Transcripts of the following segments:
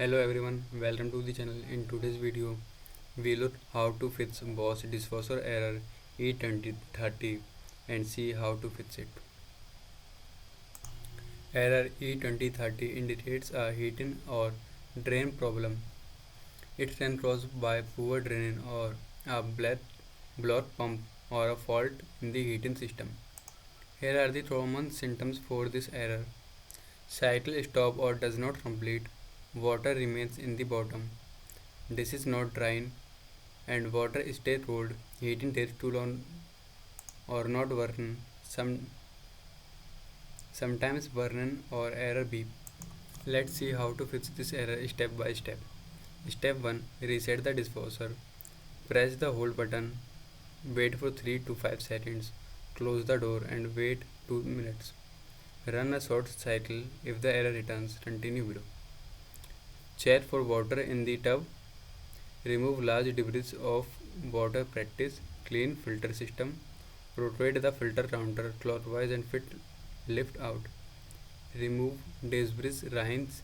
Hello everyone, welcome to the channel. In today's video, we look how to fix Bosch dishwasher error E20-30 and see how to fix it. Error E20-30 indicates a heating or drain problem. It can caused by poor draining or a block pump or a fault in the heating system. Here are the common symptoms for this error. Cycle stop or does not complete. Water remains in the bottom. This is not drying and water stays cold. Heating takes too long or not working. Sometimes burning or error beep. Let's see how to fix this error step by step. Step 1. Reset the dishwasher. Press the hold button. Wait for 3 to 5 seconds. Close the door and wait 2 minutes. Run a short cycle. If the error returns, continue below. Check for water in the tub. Remove large debris of water. Practice clean filter system. Rotate the filter counter clockwise and lift out. Remove debris rinse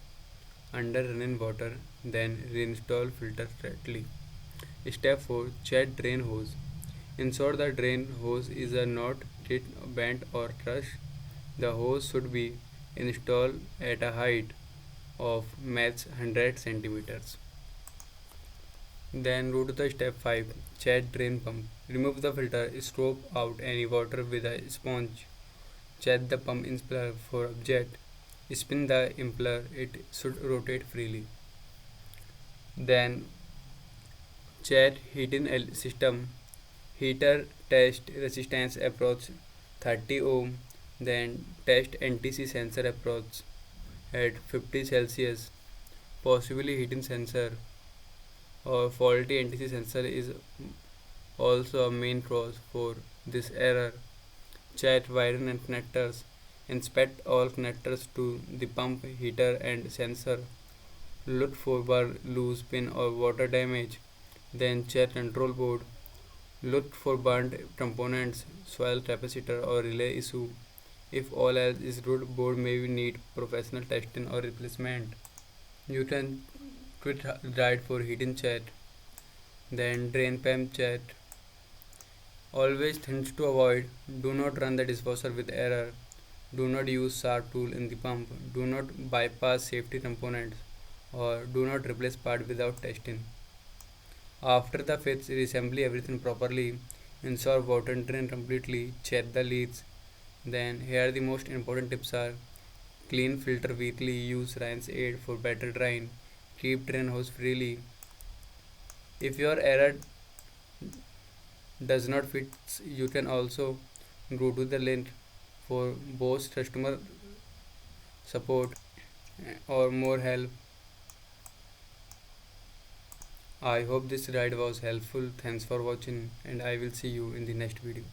under running water, then reinstall filter correctly. Step 4. Check drain hose. Ensure the drain hose is not bent or crushed. The hose should be installed at a height of max 100 centimeters. Then go to the step 5. Check drain pump. Remove the filter. Scoop out any water with a sponge. Check the pump impeller for object. Spin the impeller. It should rotate freely. Then check heating system. Heater test resistance approach 30 ohm. Then test NTC sensor approach at 50 Celsius. Possibly heating sensor or faulty NTC sensor is also a main cause for this error. Check wiring and connectors. Inspect all connectors to the pump, heater and sensor. Look for loose pin or water damage. Then check control board. Look for burnt components, soil capacitor or relay issue. If all else is good, board may need professional testing or replacement. You can quit ride for heating check. Then drain pump check. Always things to avoid. Do not run the dishwasher with error. Do not use sharp tool in the pump. Do not bypass safety components or do not replace part without testing. After the fix, reassembly everything properly. Ensure water drain completely. Check the leaks. Then here the most important tips are: clean filter weekly. Use rinse aid for better drain. Keep drain hose freely. If your error does not fit, you can also go to the link for Bosch customer support or more help. I hope this guide was helpful. Thanks for watching and I will see you in the next video.